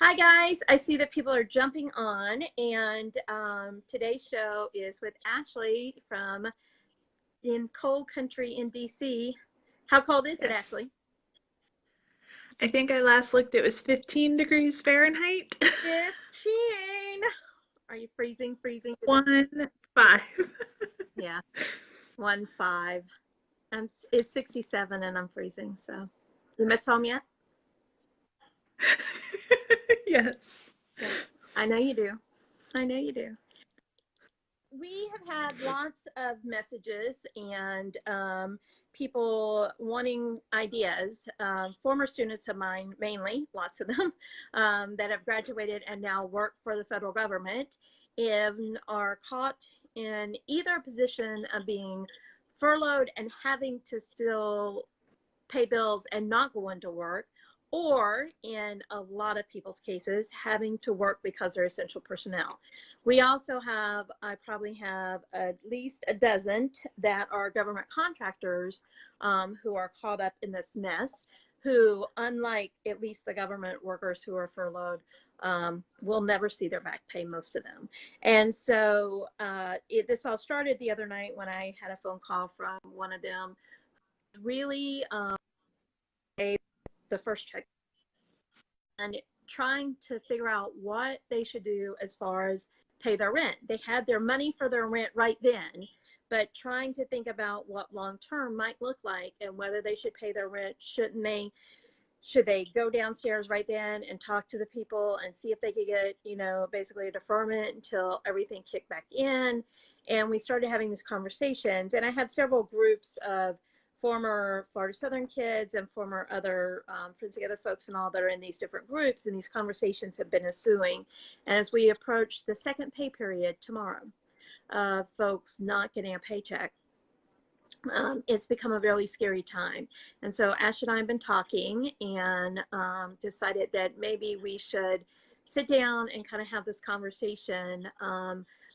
Hi guys, I see that people are jumping on, and today's show is with Ashley from in cold country in DC. How cold is it, Yes. Ashley? I think I last looked, it was 15 degrees Fahrenheit. 15. Are you freezing? Freezing to death? 1.5. Yeah, 1.5. It's 67 and I'm freezing. So, you missed home yet? Yes. Yes, I know you do. I know you do. We have had lots of messages and people wanting ideas. Former students of mine, mainly, lots of them, that have graduated and now work for the federal government and are caught in either a position of being furloughed and having to still pay bills and not go into work, or in a lot of people's cases, having to work because they're essential personnel. We also have, I probably have at least a dozen that are government contractors who are caught up in this mess, who, unlike at least the government workers who are furloughed, will never see their back pay, most of them. And so this all started the other night when I had a phone call from one of them, really the first check and trying to figure out what they should do as far as pay their rent. They had their money for their rent right then, but trying to think about what long term might look like and whether they should pay their rent. Should they go downstairs right then and talk to the people and see if they could get, basically a deferment until everything kicked back in? And we started having these conversations, and I have several groups of former Florida Southern kids and former other Friends Together folks and all that are in these different groups, and these conversations have been ensuing as we approach the second pay period tomorrow. Folks not getting a paycheck, it's become a really scary time. And so Ash and I have been talking and decided that maybe we should sit down and kind of have this conversation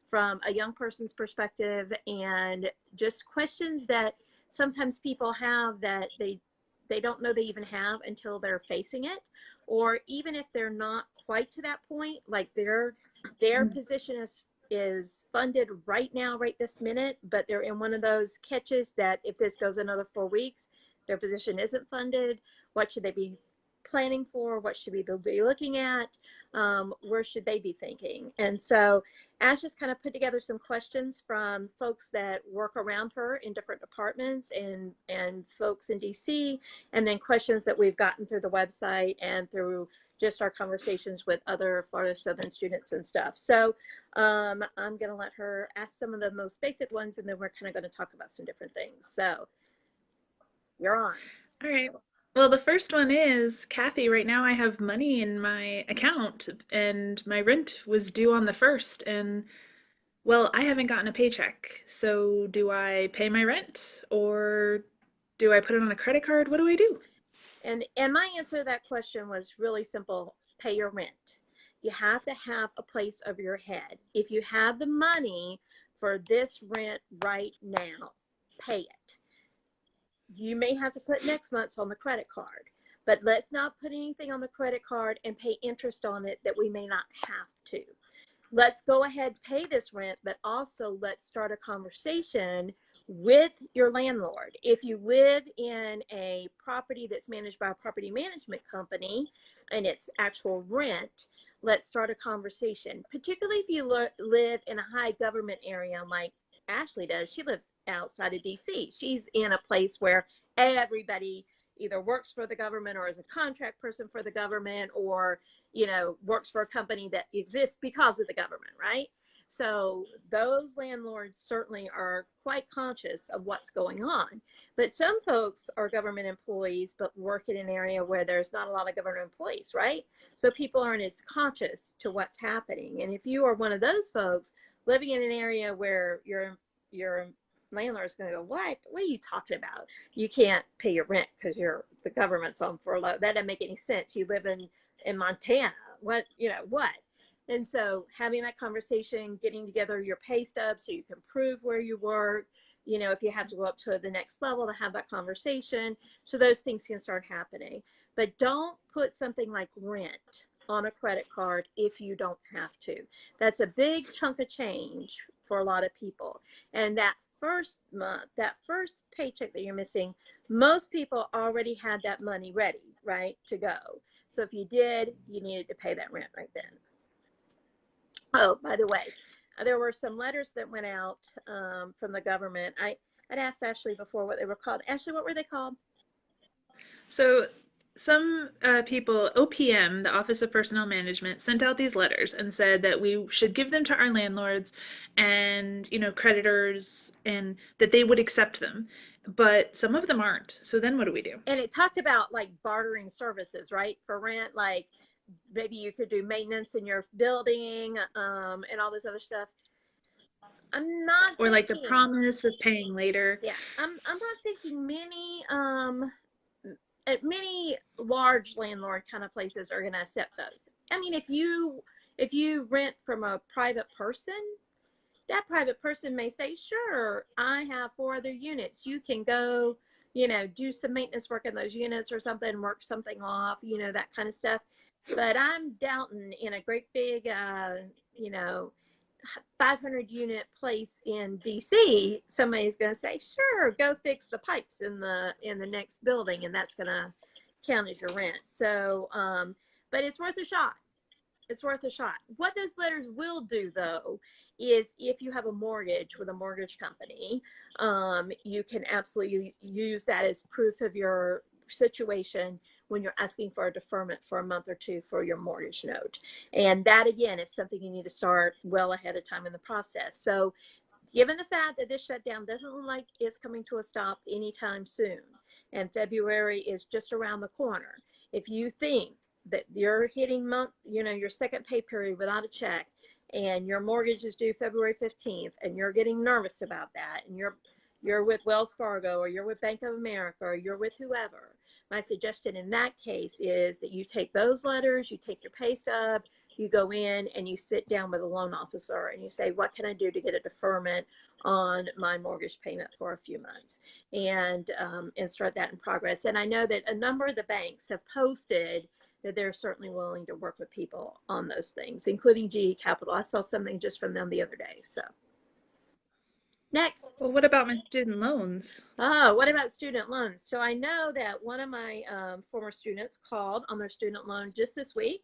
from a young person's perspective, and just questions that sometimes people have that they don't know they even have until they're facing it, or even if they're not quite to that point, like their position is funded right now, right this minute, but they're in one of those catches that if this goes another 4 weeks, their position isn't funded. What should they be planning for? What should we be looking at? Where should they be thinking? And so Ash has kind of put together some questions from folks that work around her in different departments and folks in DC, and then questions that we've gotten through the website and through just our conversations with other Florida Southern students and stuff. So I'm going to let her ask some of the most basic ones, and then we're kind of going to talk about some different things. So you're on. All right. Well, the first one is Kathy, right now I have money in my account and my rent was due on the 1st, and well, I haven't gotten a paycheck. So do I pay my rent or do I put it on a credit card? What do I do? And my answer to that question was really simple: pay your rent. You have to have a place over your head. If you have the money for this rent right now, pay it. You may have to put next month's on the credit card, but let's not put anything on the credit card and pay interest on it that we may not have to. Let's go ahead, pay this rent, but also let's start a conversation with your landlord. If you live in a property that's managed by a property management company and it's actual rent, let's start a conversation, particularly if you live in a high government area like Ashley does. She lives outside of DC. She's in a place where everybody either works for the government or is a contract person for the government, or works for a company that exists because of the government, right? So those landlords certainly are quite conscious of what's going on. But some folks are government employees but work in an area where there's not a lot of government employees, right? So people aren't as conscious to what's happening. And if you are one of those folks living in an area where your landlord is going to go, what are you talking about? You can't pay your rent because the government's on furlough. That doesn't make any sense. You live in Montana. What? And so having that conversation, getting together your pay stubs so you can prove where you work, if you have to go up to the next level to have that conversation, so those things can start happening. But don't put something like rent on a credit card if you don't have to. That's a big chunk of change for a lot of people. And that first month, that first paycheck that you're missing, most people already had that money ready, right, to go. So if you did, you needed to pay that rent right then. Oh, by the way, there were some letters that went out from the government. I'd asked Ashley before what they were called. Ashley, what were they called? So some people, OPM, the Office of Personnel Management, sent out these letters and said that we should give them to our landlords and, creditors, and that they would accept them. But some of them aren't. So then what do we do? And it talked about like bartering services, right? For rent, like maybe you could do maintenance in your building and all this other stuff. I'm not Or like the thinking, promise of paying later. yeah, I'm not thinking many large landlord kind of places are going to accept those. I mean, if you rent from a private person, that private person may say, sure, I have 4 other units. You can go, do some maintenance work in those units or something, work something off, that kind of stuff. But I'm doubting in a great big, 500 unit place in DC, somebody's going to say, sure, go fix the pipes in the next building, and that's going to count as your rent. So, but it's worth a shot. It's worth a shot. What those letters will do, though, is if you have a mortgage with a mortgage company, you can absolutely use that as proof of your situation when you're asking for a deferment for a month or two for your mortgage note. And that, again, is something you need to start well ahead of time in the process. So given the fact that this shutdown doesn't look like it's coming to a stop anytime soon, and February is just around the corner, if you think that you're hitting your second pay period without a check, and your mortgage is due February 15th, and you're getting nervous about that, and you're with Wells Fargo, or you're with Bank of America, or you're with whoever, my suggestion in that case is that you take those letters, you take your pay stub, you go in and you sit down with a loan officer and you say, what can I do to get a deferment on my mortgage payment for a few months, and start that in progress. And I know that a number of the banks have posted that they're certainly willing to work with people on those things, including GE Capital. I saw something just from them the other day. So next. Well, what about my student loans? Oh, what about student loans? So I know that one of my former students called on their student loan just this week.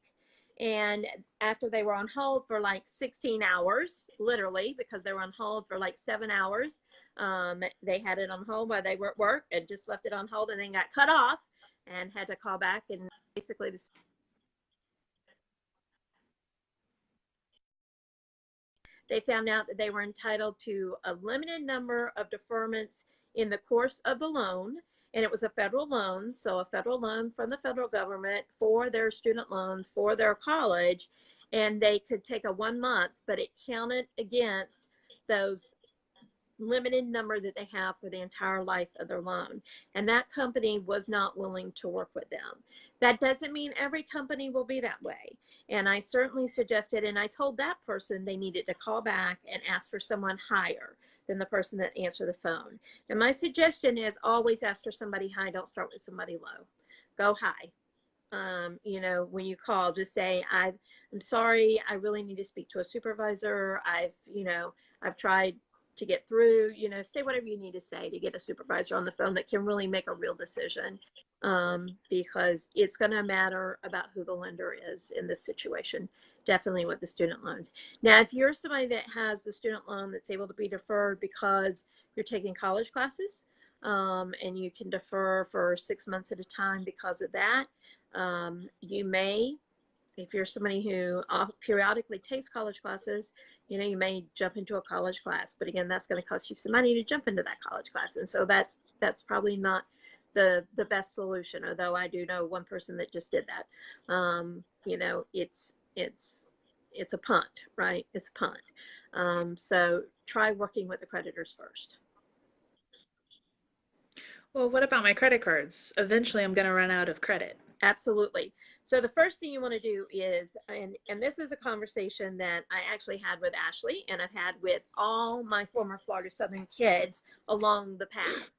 And after they were on hold for like 16 hours, literally, because they were on hold for like 7 hours, they had it on hold while they were at work and just left it on hold, and then got cut off and had to call back, and basically they found out that they were entitled to a limited number of deferments in the course of the loan. And it was a federal loan, so a federal loan from the federal government for their student loans for their college. And they could take a 1 month, but it counted against those limited number that they have for the entire life of their loan. And that company was not willing to work with them. That doesn't mean every company will be that way. And I certainly suggested, and I told that person they needed to call back and ask for someone higher than the person that answered the phone. And my suggestion is always ask for somebody high. Don't start with somebody low. Go high. When you call, just say, I'm sorry, I really need to speak to a supervisor. I've tried to get through, say whatever you need to say to get a supervisor on the phone that can really make a real decision, because it's going to matter about who the lender is in this situation, definitely with the student loans. Now, if you're somebody that has the student loan that's able to be deferred because you're taking college classes, and you can defer for 6 months at a time because of that, you may, if you're somebody who periodically takes college classes, you may jump into a college class, but again, that's going to cost you some money to jump into that college class. And so that's probably not the best solution. Although I do know one person that just did that. It's a punt, right? It's a punt. So try working with the creditors first. Well, what about my credit cards? Eventually, I'm going to run out of credit. Absolutely. So the first thing you want to do is, and this is a conversation that I actually had with Ashley, and I've had with all my former Florida Southern kids along the path.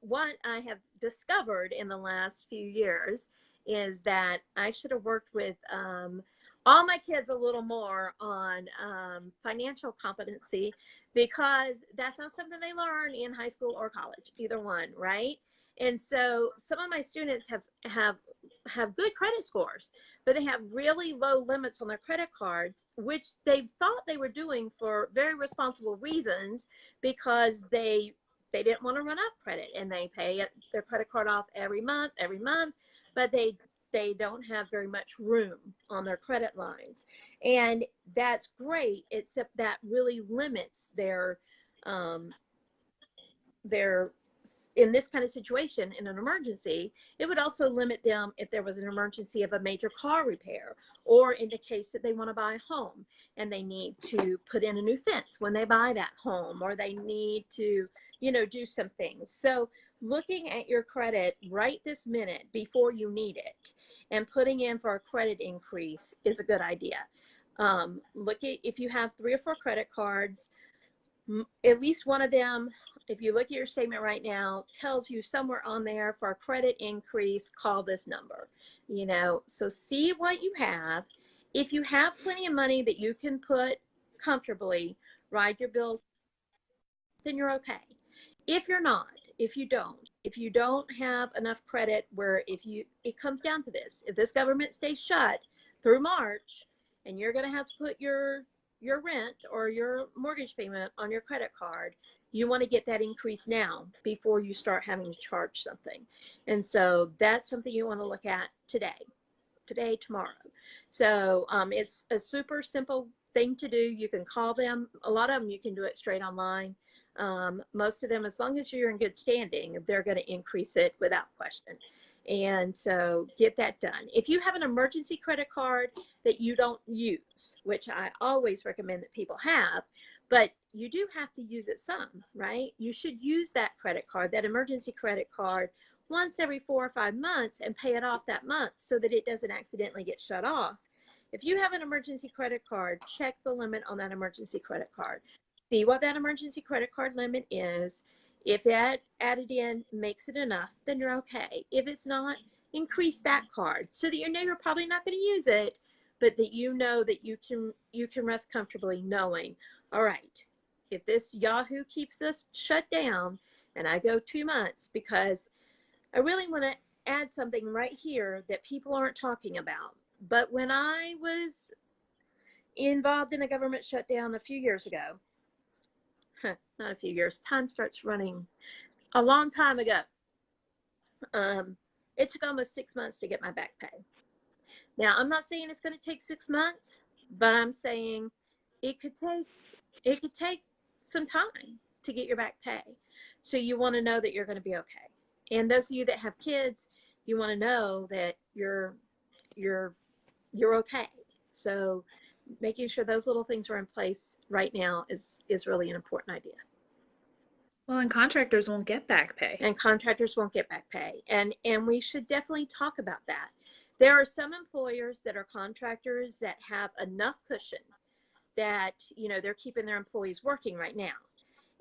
What I have discovered in the last few years is that I should have worked with all my kids a little more on financial competency, because that's not something they learn in high school or college, either one, right? And so some of my students have good credit scores, but they have really low limits on their credit cards, which they thought they were doing for very responsible reasons, because they didn't want to run up credit, and they pay their credit card off every month, but they don't have very much room on their credit lines. And that's great, except that really limits their in this kind of situation, in an emergency. It would also limit them if there was an emergency of a major car repair, or in the case that they want to buy a home and they need to put in a new fence when they buy that home, or they need to, do some things. So looking at your credit right this minute before you need it and putting in for a credit increase is a good idea. Look at, if you have 3 or 4 credit cards, at least one of them, if you look at your statement right now, tells you somewhere on there, for a credit increase, call this number. So see what you have. If you have plenty of money that you can put comfortably, ride your bills, then you're okay. If you're not, if you don't have enough credit, where it comes down to this, if this government stays shut through March, and you're going to have to put your rent or your mortgage payment on your credit card, you want to get that increase now before you start having to charge something. And so that's something you want to look at today, tomorrow. So it's a super simple thing to do. You can call them. A lot of them, you can do it straight online. Most of them, as long as you're in good standing, they're going to increase it without question. And so get that done. If you have an emergency credit card that you don't use, which I always recommend that people have, but you do have to use it some, right? You should use that credit card, that emergency credit card, once every 4 or 5 months, and pay it off that month so that it doesn't accidentally get shut off. If you have an emergency credit card, check the limit on that emergency credit card. See what that emergency credit card limit is. If that added in makes it enough, then you're okay. If it's not, increase that card so that you know you're probably not going to use it, but that you know that you can rest comfortably knowing, all right, if this Yahoo keeps us shut down and I go 2 months, because I really want to add something right here that people aren't talking about. But when I was involved in a government shutdown a few years ago, not a few years, time starts running a long time ago. It took almost 6 months to get my back pay. Now, I'm not saying it's going to take 6 months, but I'm saying it could take some time to get your back pay. So you want to know that you're going to be okay. And those of you that have kids, you want to know that you're okay. So making sure those little things are in place right now is really an important idea. Well, and contractors won't get back pay. And contractors won't get back pay. And we should definitely talk about that. There are some employers that are contractors that have enough cushion that, they're keeping their employees working right now.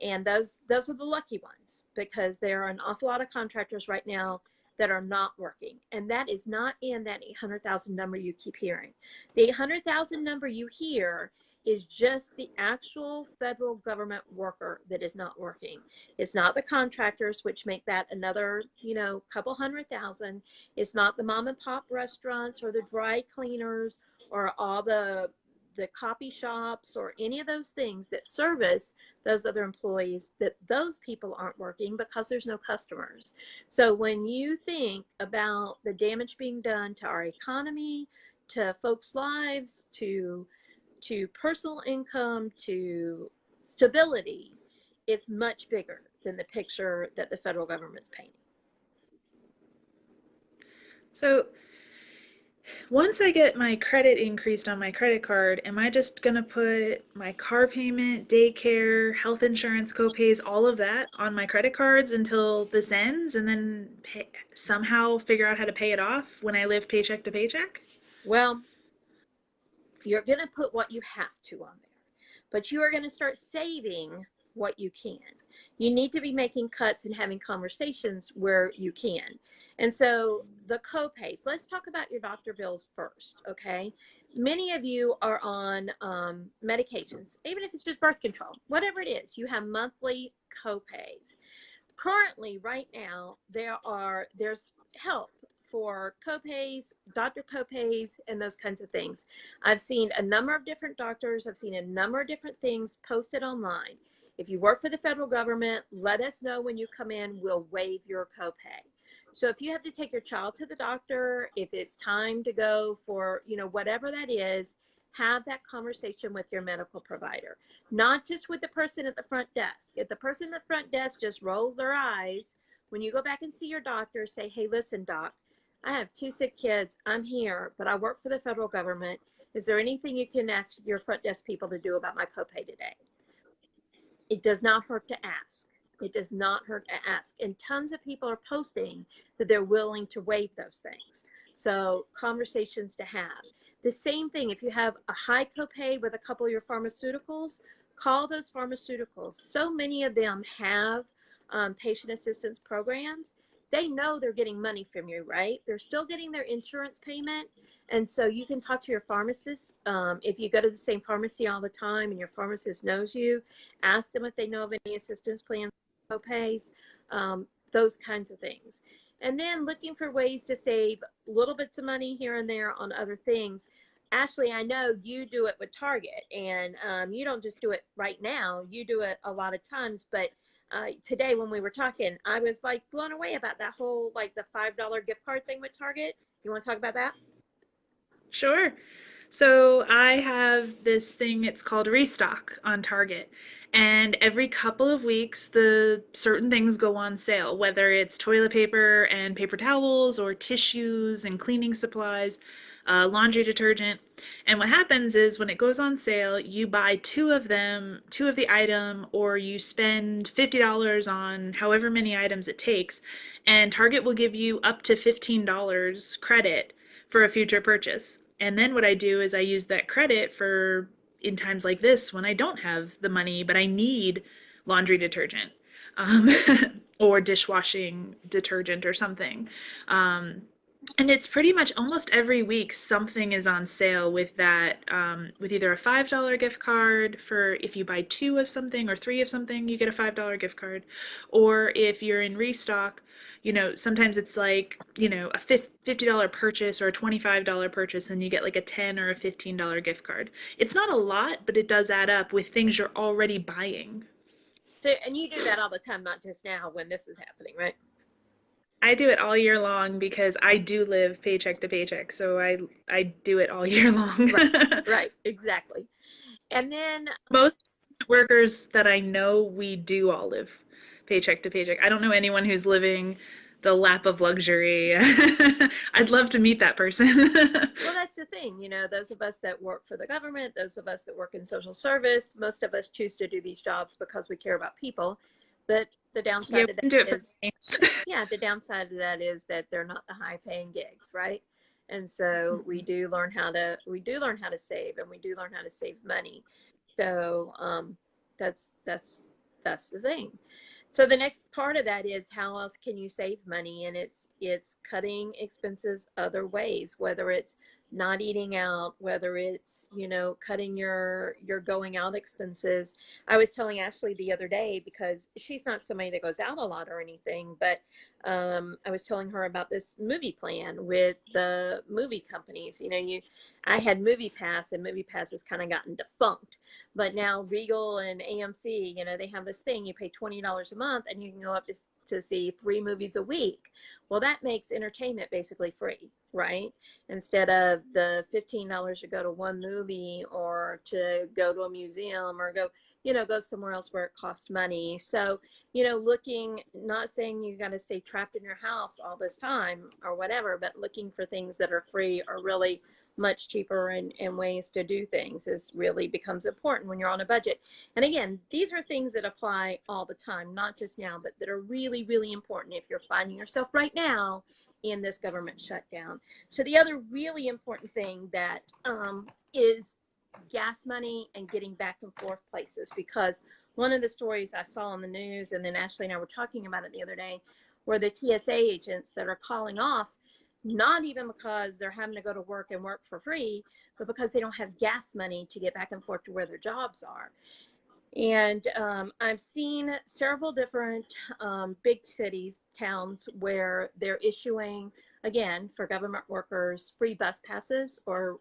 And those are the lucky ones, because there are an awful lot of contractors right now that are not working. And that is not in that 800,000 number you keep hearing. The 800,000 number you hear is just the actual federal government worker that is not working. It's not the contractors, which make that another, couple 100,000. It's not the mom and pop restaurants or the dry cleaners or all the copy shops or any of those things that service those other employees, that those people aren't working because there's no customers. So when you think about the damage being done to our economy, to folks' lives, to personal income, to stability, it's much bigger than the picture that the federal government's painting. So once I get my credit increased on my credit card, am I just going to put my car payment, daycare, health insurance, copays, all of that on my credit cards until this ends, and then somehow figure out how to pay it off when I live paycheck to paycheck? Well, you're going to put what you have to on there, but you are going to start saving what you can. You need to be making cuts and having conversations where you can. And so the copays, let's talk about your doctor bills first, okay? Many of you are on medications, even if it's just birth control, whatever it is, you have monthly copays. Currently, right now, there's help for copays, doctor copays, and those kinds of things. I've seen a number of different doctors. I've seen a number of different things posted online. If you work for the federal government, let us know when you come in. We'll waive your copay. So if you have to take your child to the doctor, if it's time to go for, whatever that is, have that conversation with your medical provider, not just with the person at the front desk. If the person at the front desk just rolls their eyes, when you go back and see your doctor, say, hey, listen, doc, I have 2 sick kids. I'm here, but I work for the federal government. Is there anything you can ask your front desk people to do about my copay today? It does not hurt to ask. It does not hurt to ask. And tons of people are posting that they're willing to waive those things. So conversations to have. The same thing, if you have a high copay with a couple of your pharmaceuticals, call those pharmaceuticals. So many of them have patient assistance programs. They know they're getting money from you, right? They're still getting their insurance payment. And so you can talk to your pharmacist. If you go to the same pharmacy all the time and your pharmacist knows you, ask them if they know of any assistance plans, copays, those kinds of things. And then looking for ways to save little bits of money here and there on other things. Ashley, I know you do it with Target, and you don't just do it right now. You do it a lot of times, but today when we were talking, I was like blown away about that whole, like the $5 gift card thing with Target. You want to talk about that? Sure. So I have this thing, it's called Restock on Target. And every couple of weeks, the certain things go on sale, whether it's toilet paper and paper towels or tissues and cleaning supplies, laundry detergent. And what happens is when it goes on sale, you buy 2 of them, 2 of the item, or you spend $50 on however many items it takes, and Target will give you up to $15 credit for a future purchase. And then what I do is I use that credit for in times like this when I don't have the money, but I need laundry detergent, um, or dishwashing detergent or something. Um, and it's pretty much almost every week something is on sale with that, with either a $5 gift card for if you buy 2 of something or 3 of something, you get a $5 gift card. Or if you're in restock, sometimes it's like, a $50 purchase or a $25 purchase and you get like a $10 or a $15 gift card. It's not a lot, but it does add up with things you're already buying. So, and you do that all the time, not just now when this is happening, right? I do it all year long because I do live paycheck to paycheck, so I do it all year long. Right, right, exactly. And then, Most workers that I know, we do all live paycheck to paycheck. I don't know anyone who's living the lap of luxury. I'd love to meet that person. well, that's the thing, those of us that work for the government, those of us that work in social service, most of us choose to do these jobs because we care about people. But the Yeah, downside we of can do that it for is, free. yeah, the downside of that is that they're not the high paying gigs, right? And so we do learn how to save, and we do learn how to save money. So that's the thing. So the next part of that is how else can you save money? And it's cutting expenses other ways, whether it's not eating out, whether it's, cutting your going out expenses. I was telling Ashley the other day, because she's not somebody that goes out a lot or anything, but I was telling her about this movie plan with the movie companies. I had Movie Pass, and Movie Pass has kind of gotten defunct. But now Regal and AMC, they have this thing. You pay $20 a month and you can go up to see 3 movies a week. Well, that makes entertainment basically free, right? Instead of the $15 to go to one movie or to go to a museum or go somewhere else where it costs money. So, looking, not saying you got to stay trapped in your house all this time or whatever, but looking for things that are free or really much cheaper, and ways to do things is really becomes important when you're on a budget. And again, these are things that apply all the time, not just now, but that are really, really important if you're finding yourself right now in this government shutdown. So the other really important thing that is gas money and getting back and forth places, because One of the stories I saw on the news, and then Ashley and I were talking about it the other day, were the TSA agents that are calling off, not even because they're having to go to work and work for free, but because they don't have gas money to get back and forth to where their jobs are. And I've seen several different big cities, towns, where they're issuing, again, for government workers, free bus passes or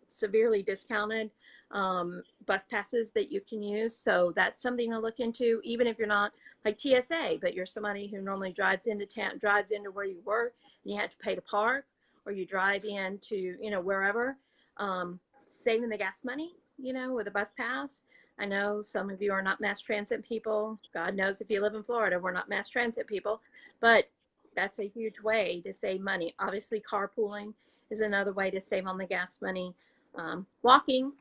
severely discounted bus passes that you can use. So that's something to look into, even if you're not like TSA, but you're somebody who normally drives into town, drives into where you work, and you have to pay to park, or you drive into, wherever, saving the gas money, with a bus pass. I know some of you are not mass transit people. God knows if you live in Florida, we're not mass transit people, but that's a huge way to save money. Obviously, carpooling is another way to save on the gas money. Walking,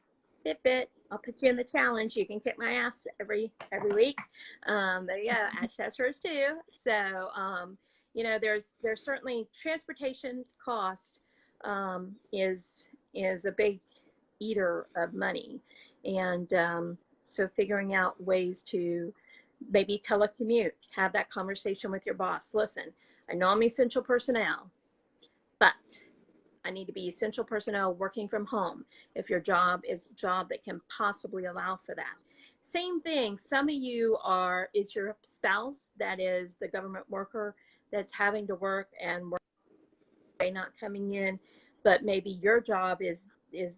Fitbit, I'll put you in the challenge. You can kick my ass every week. There you go. Ash has hers too. So, there's certainly transportation cost is a big eater of money, and so figuring out ways to maybe telecommute, have that conversation with your boss. Listen, I know I'm essential personnel, but I need to be essential personnel working from home if your job is a job that can possibly allow for that. Same thing, some of you is your spouse that is the government worker that's having to work and work not coming in, but maybe your job is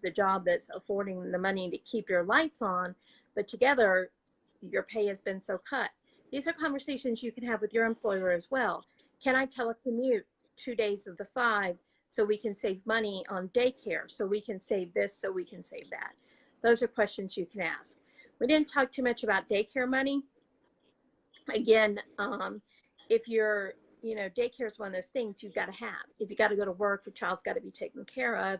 the job that's affording the money to keep your lights on, but together your pay has been so cut. These are conversations you can have with your employer as well. Can I telecommute 2 days of the 5 so we can save money on daycare, so we can save this, so we can save that? Those are questions you can ask. We didn't talk too much about daycare money. Again, if you're, daycare is one of those things you've got to have. If you got to go to work, your child's got to be taken care of.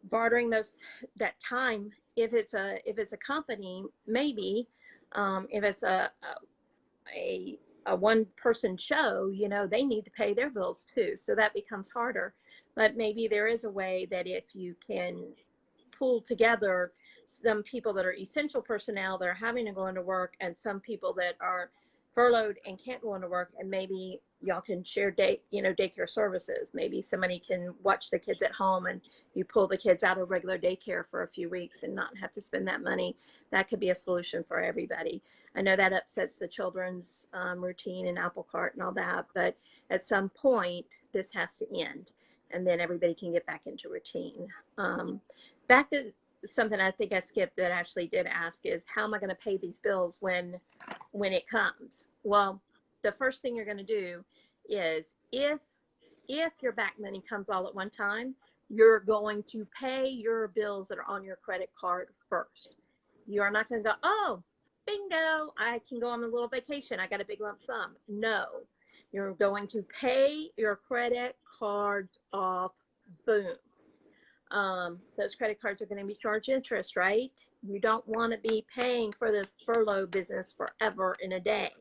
Bartering that time, if it's a company, maybe, if it's a one person show, they need to pay their bills too. So that becomes harder. But maybe there is a way that if you can pull together some people that are essential personnel that are having to go into work and some people that are furloughed and can't go into work, and maybe y'all can share daycare services. Maybe somebody can watch the kids at home and you pull the kids out of regular daycare for a few weeks and not have to spend that money. That could be a solution for everybody. I know that upsets the children's routine and apple cart and all that, but at some point this has to end and then everybody can get back into routine. Back to something I think I skipped that Ashley did ask is, how am I going to pay these bills when it comes? Well, the first thing you're going to do is, if your back money comes all at one time, you're going to pay your bills that are on your credit card first. You are not going to go, oh, bingo, I can go on a little vacation, I got a big lump sum. No, you're going to pay your credit cards off. Boom. Those credit cards are going to be charged interest, right? You don't want to be paying for this furlough business forever in a day.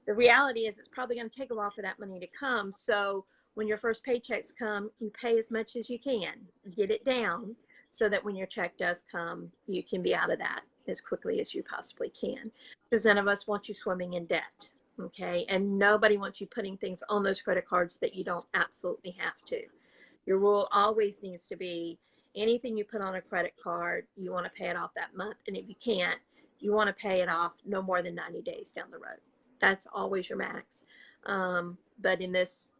The reality is it's probably going to take a while for that money to come. So when your first paychecks come, you pay as much as you can, get it down so that when your check does come, you can be out of that as quickly as you possibly can. Because none of us want you swimming in debt, okay? And nobody wants you putting things on those credit cards that you don't absolutely have to. Your rule always needs to be, anything you put on a credit card, you want to pay it off that month. And if you can't, you want to pay it off no more than 90 days down the road. That's always your max. But in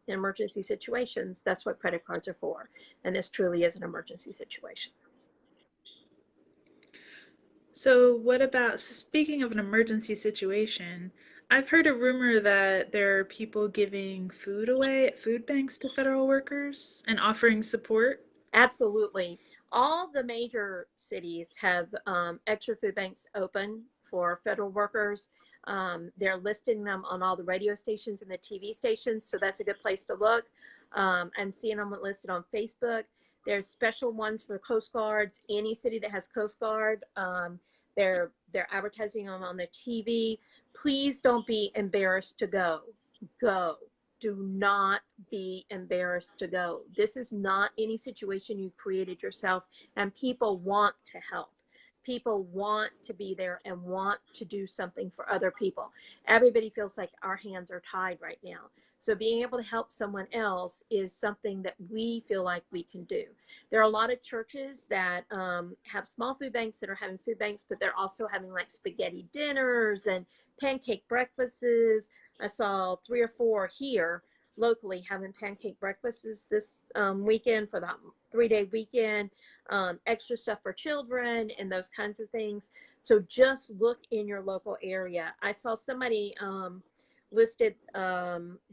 emergency situations, that's what credit cards are for. And this truly is an emergency situation. So what about, speaking of an emergency situation, I've heard a rumor that there are people giving food away at food banks to federal workers and offering support. Absolutely. All the major cities have extra food banks open for federal workers. They're listing them on all the radio stations and the TV stations, so that's a good place to look. I'm seeing them listed on Facebook. There's special ones for Coast Guards. Any city that has Coast Guard, they're advertising them on the TV. Please don't be embarrassed to go. Go. Do not be embarrassed to go. This is not any situation you created yourself, and people want to help. People want to be there and want to do something for other people. Everybody feels like our hands are tied right now. So being able to help someone else is something that we feel like we can do. There are a lot of churches that have small food banks that are having food banks, but they're also having like spaghetti dinners and pancake breakfasts. I saw 3 or 4 here locally having pancake breakfasts this weekend for that 3-day weekend, extra stuff for children and those kinds of things. So just look in your local area. I saw somebody listed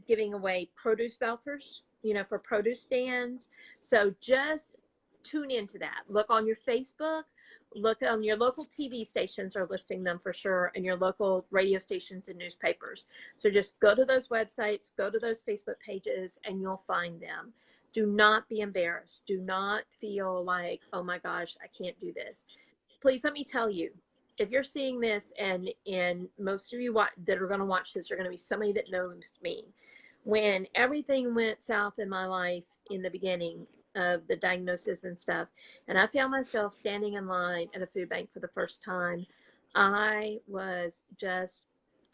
giving away produce vouchers, for produce stands. So just tune into that. Look on your Facebook, look on your local TV stations are listing them for sure, and your local radio stations and newspapers. So just go to those websites, go to those Facebook pages, and you'll find them. Do not be embarrassed. Do not feel like, oh my gosh, I can't do this. Please let me tell you, if you're seeing this, and most of you that are going to watch this are going to be somebody that knows me. When everything went south in my life in the beginning of the diagnosis and stuff, and I found myself standing in line at a food bank for the first time, I was just,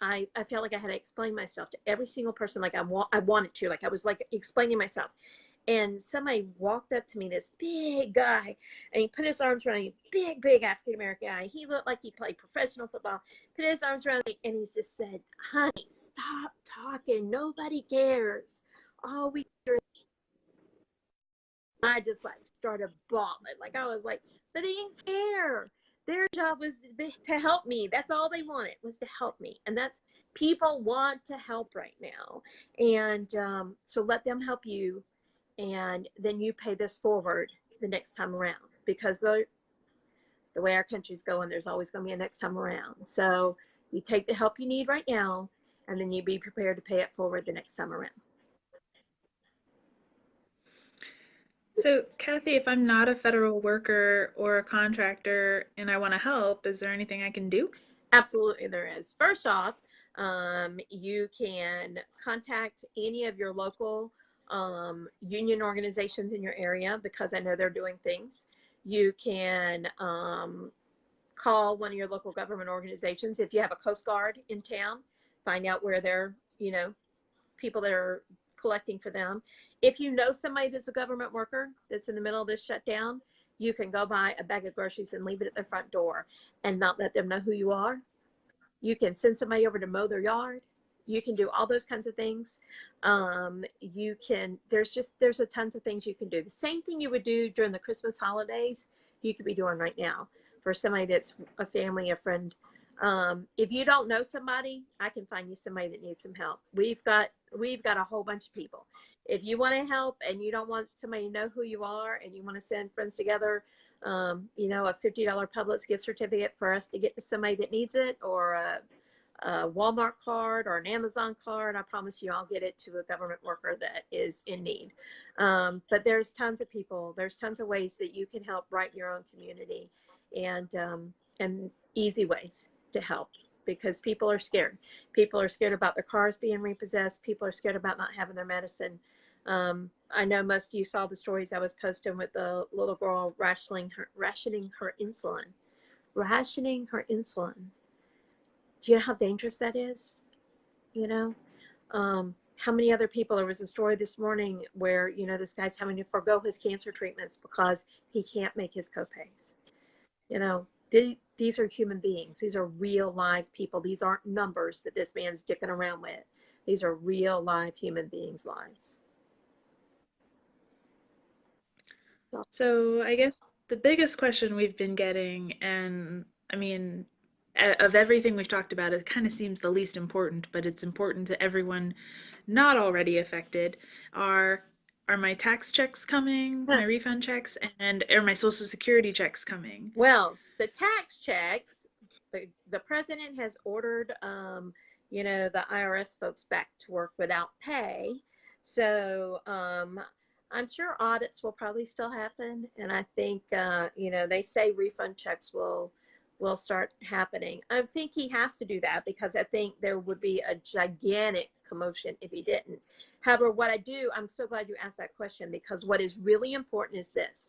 I felt like I had to explain myself to every single person, like I wanted to, like I was like explaining myself. And somebody walked up to me, this big guy, and he put his arms around me, big African-American guy. He looked like he played professional football, put his arms around me, and he just said, honey, stop talking. Nobody cares. All we hear is, I just like started bawling. Like I was like, but they didn't care. Their job was to help me. That's all they wanted, was to help me. And that's, people want to help right now. And so let them help you. And then you pay this forward the next time around, because the way our country's going, there's always going to be a next time around. So you take the help you need right now, and then you be prepared to pay it forward the next time around. So, Kathy, if I'm not a federal worker or a contractor and I want to help, is there anything I can do? Absolutely, there is. First off, you can contact any of your local union organizations in your area, because I know they're doing things. You can call one of your local government organizations. If you have a Coast Guard in town, find out where they're, people that are collecting for them. If you know somebody that's a government worker that's in the middle of this shutdown, you can go buy a bag of groceries and leave it at their front door and not let them know who you are. You can send somebody over to mow their yard. You can do all those kinds of things. You can, there's a tons of things you can do. The same thing you would do during the Christmas holidays, you could be doing right now for somebody that's a family, a friend. If you don't know somebody, I can find you somebody that needs some help. We've got a whole bunch of people. If you want to help and you don't want somebody to know who you are, and you want to send friends together, a $50 Publix gift certificate for us to get to somebody that needs it, or a Walmart card or an Amazon card, I promise you I'll get it to a government worker that is in need. But there's tons of people, there's tons of ways that you can help right in your own community, and easy ways to help, because people are scared. People are scared about their cars being repossessed. People are scared about not having their medicine. I know most of you saw the stories I was posting with the little girl rationing her insulin. Rationing her insulin. Do you know how dangerous that is? How many other people, there was a story this morning where, this guy's having to forego his cancer treatments because he can't make his copays. These are human beings. These are real live people. These aren't numbers that this man's dicking around with. These are real live human beings' lives. So, I guess the biggest question we've been getting, and I mean, of everything we've talked about, it kind of seems the least important, but it's important to everyone not already affected, are my tax checks coming, my refund checks, and are my Social Security checks coming? Well, the tax checks, the president has ordered, the IRS folks back to work without pay. So I'm sure audits will probably still happen. And I think, they say refund checks will start happening. I think he has to do that, because I think there would be a gigantic commotion if he didn't. However, I'm so glad you asked that question, because what is really important is this.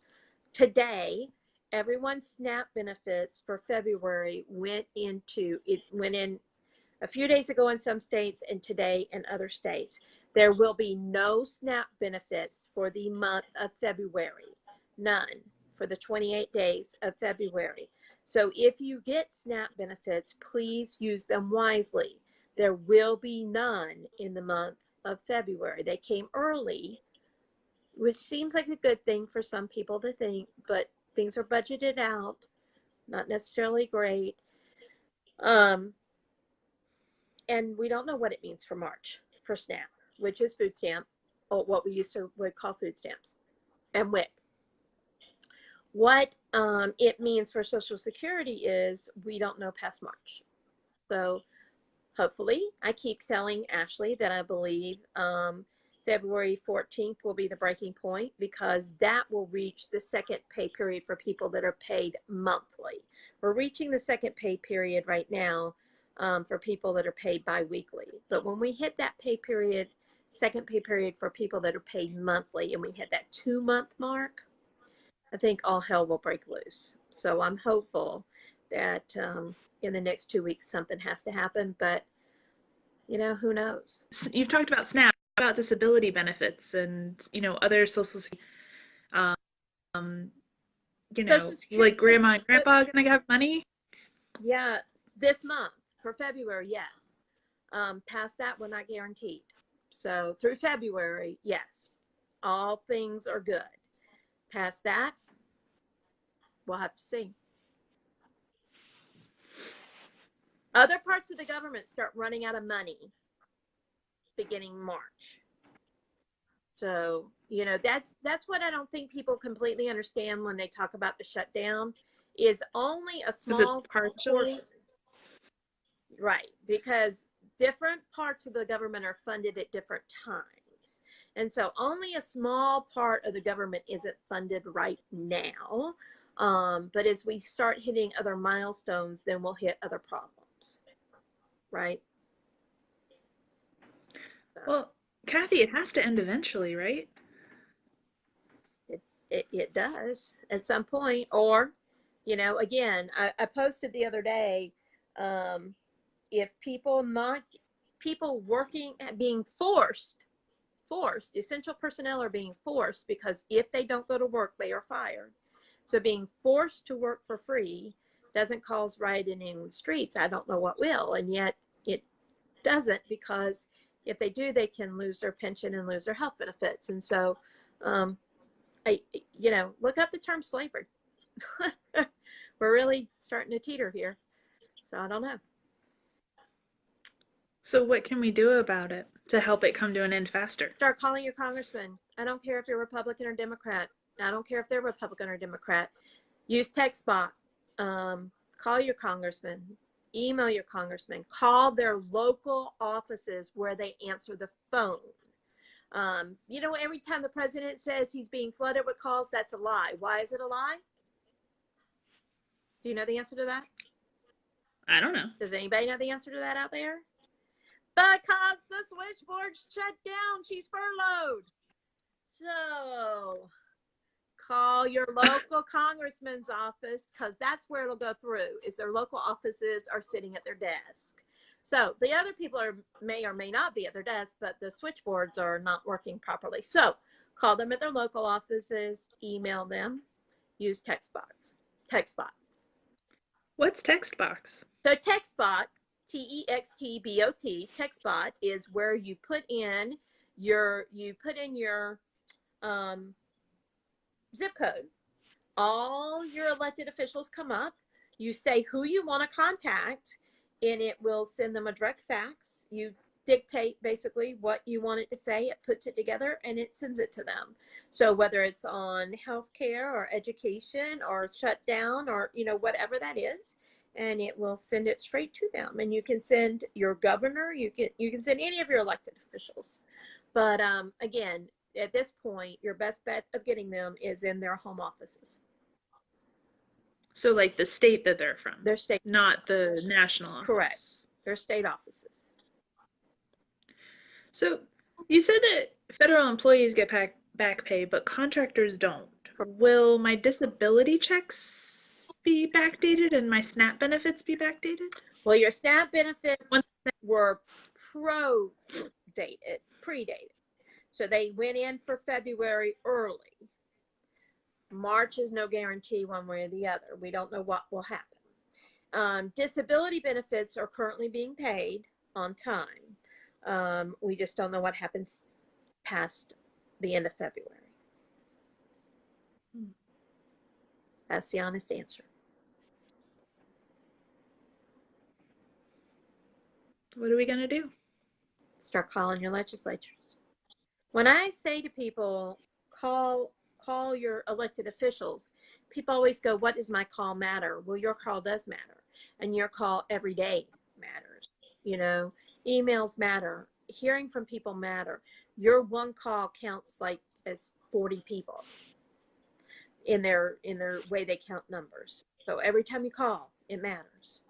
Today, everyone's SNAP benefits for February went in a few days ago in some states and today in other states. There will be no SNAP benefits for the month of February. None for the 28 days of February. So if you get SNAP benefits, please use them wisely. There will be none in the month of February. They came early, which seems like a good thing for some people to think, but things are budgeted out, not necessarily great. And we don't know what it means for March for SNAP, which is food stamp, or what we would call food stamps, and WIC. What it means for Social Security is we don't know past March. So hopefully, I keep telling Ashley that I believe February 14th will be the breaking point, because that will reach the second pay period for people that are paid monthly. We're reaching the second pay period right now for people that are paid biweekly. But when we hit that pay period, second pay period for people that are paid monthly, and we hit that 2-month mark, I think all hell will break loose. So I'm hopeful that in the next 2 weeks something has to happen, but who knows? You've talked about SNAP, about disability benefits, and other social security. Like grandma and grandpa gonna have money? Yeah, this month for February, yes. Past that, we're not guaranteed. So through February, yes, all things are good. Past that, we'll have to see. Other parts of the government start running out of money beginning March. So, that's what I don't think people completely understand when they talk about the shutdown, is only a small portion. Right, because different parts of the government are funded at different times. And so only a small part of the government isn't funded right now. But as we start hitting other milestones, then we'll hit other problems. Right? So, well, Cathy, it has to end eventually, right? It does at some point. Or, again, I posted the other day, if people working, being forced, essential personnel are being forced, because if they don't go to work, they are fired. So being forced to work for free doesn't cause rioting in the streets. I don't know what will, and yet it doesn't, because if they do, they can lose their pension and lose their health benefits. And so, look up the term slavery. We're really starting to teeter here. So I don't know. So what can we do about it to help it come to an end faster? Start calling your congressman. I don't care if you're Republican or Democrat. I don't care if they're Republican or Democrat. Use TextBot. Call your congressman. Email your congressman. Call their local offices where they answer the phone. Every time the president says he's being flooded with calls, that's a lie. Why is it a lie? Do you know the answer to that? I don't know. Does anybody know the answer to that out there? Because the switchboard's shut down. She's furloughed. So call your local congressman's office, because that's where it'll go through, is their local offices are sitting at their desk. So the other people may or may not be at their desk, but the switchboards are not working properly. So call them at their local offices, email them, use TextBot. What's TextBot? So TextBot, TextBot, TextBot is where you put in your zip code. All your elected officials come up. You say who you want to contact, and it will send them a direct fax. You dictate basically what you want it to say. It puts it together and it sends it to them. So whether it's on healthcare or education or shutdown or whatever that is, and it will send it straight to them. And you can send your governor. You can send any of your elected officials. But again, at this point, your best bet of getting them is in their home offices. So like the state that they're from. Their state. Not the national office. Correct. Their state offices. So you said that federal employees get back pay, but contractors don't. Will my disability checks be backdated and my SNAP benefits be backdated? Well, your SNAP benefits Once were predated. So they went in for February early. March is no guarantee one way or the other. We don't know what will happen. Disability benefits are currently being paid on time. We just don't know what happens past the end of February. That's the honest answer. What are we going to do? Start calling your legislatures. When I say to people, call your elected officials, people always go, what does my call matter? Well, your call does matter. And your call every day matters. You know, emails matter. Hearing from people matter. Your one call counts like as 40 people in their way they count numbers. So every time you call, it matters.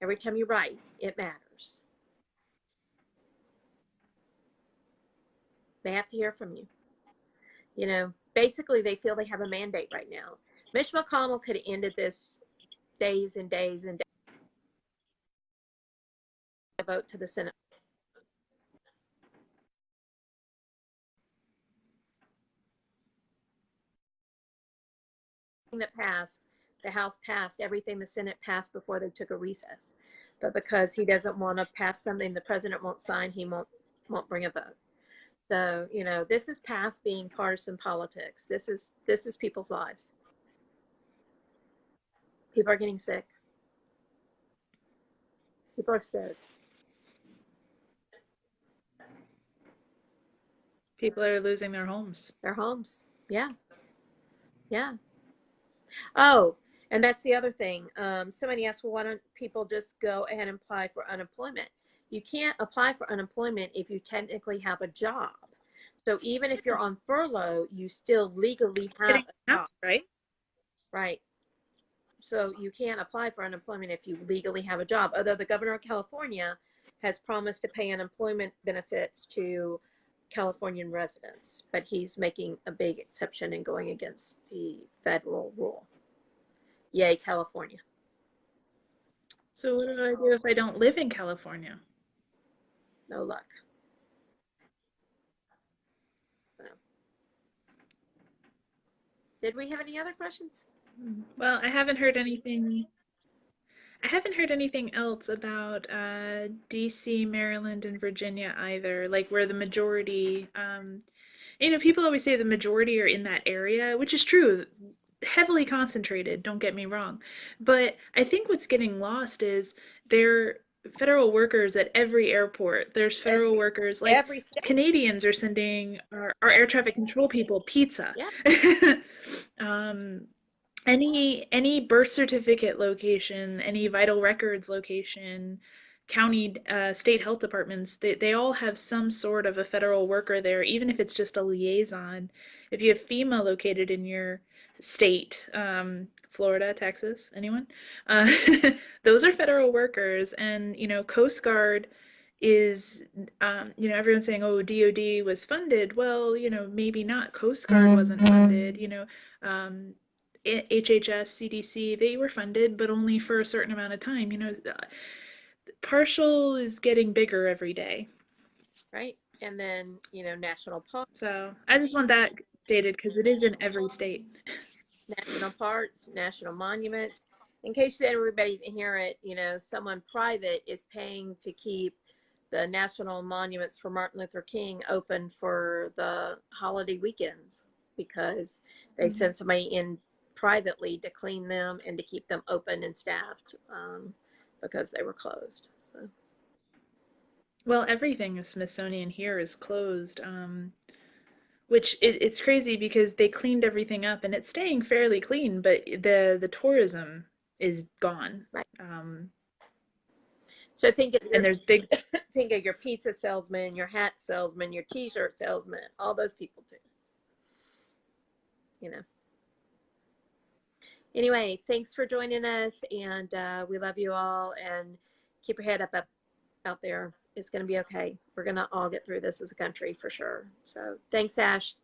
Every time you write, it matters. They have to hear from you. You know, basically they feel they have a mandate right now. Mitch McConnell could have ended this days and days and days. Vote to the Senate. That passed, the House passed everything the Senate passed before they took a recess. But because he doesn't want to pass something the president won't sign, he won't bring a vote. So, you know, this is past being partisan politics. This is people's lives. People are getting sick. People are scared. People are losing their homes. Their homes. Yeah. Yeah. Oh, and that's the other thing. Somebody asked, well, why don't people just go ahead and apply for unemployment? You can't apply for unemployment if you technically have a job. So even if you're on furlough, you still legally have a job. Right? Right. So you can't apply for unemployment if you legally have a job. Although the governor of California has promised to pay unemployment benefits to Californian residents, but he's making a big exception and going against the federal rule. Yay, California. So what do I do if I don't live in California? No luck. So. Did we have any other questions? Well, I haven't heard anything. I haven't heard anything else about DC, Maryland, and Virginia either, like where the majority, you know, people always say the majority are in that area, which is true, heavily concentrated, don't get me wrong. But I think what's getting lost is there are federal workers at every airport. There's federal workers, like every state. Canadians are sending our air traffic control people pizza. Yeah. Any birth certificate location, any vital records location, county, state health departments, they all have some sort of a federal worker there, even if it's just a liaison. If you have FEMA located in your state, Florida, Texas, anyone? Uh, those are federal workers, and you know, Coast Guard is, you know, everyone's saying, oh, DOD was funded. Well, you know, maybe not. Coast Guard wasn't funded. You know, HHS, CDC, they were funded, but only for a certain amount of time. You know, partial is getting bigger every day. Right. And then, you know, national parks. So I just want that stated because it is in every state. National parks, national monuments. In case everybody didn't hear it, you know, someone private is paying to keep the national monuments for Martin Luther King open for the holiday weekends because they send somebody in privately to clean them and to keep them open and staffed because they were closed. So. Well, everything Smithsonian here is closed, which it's crazy because they cleaned everything up and it's staying fairly clean, but the tourism is gone. Right. So think of and there's big think of your pizza salesman, your hat salesman, your T-shirt salesman, all those people too. You know. Anyway, thanks for joining us, and we love you all. And keep your head up out there. It's going to be okay. We're going to all get through this as a country for sure. So thanks, Ash.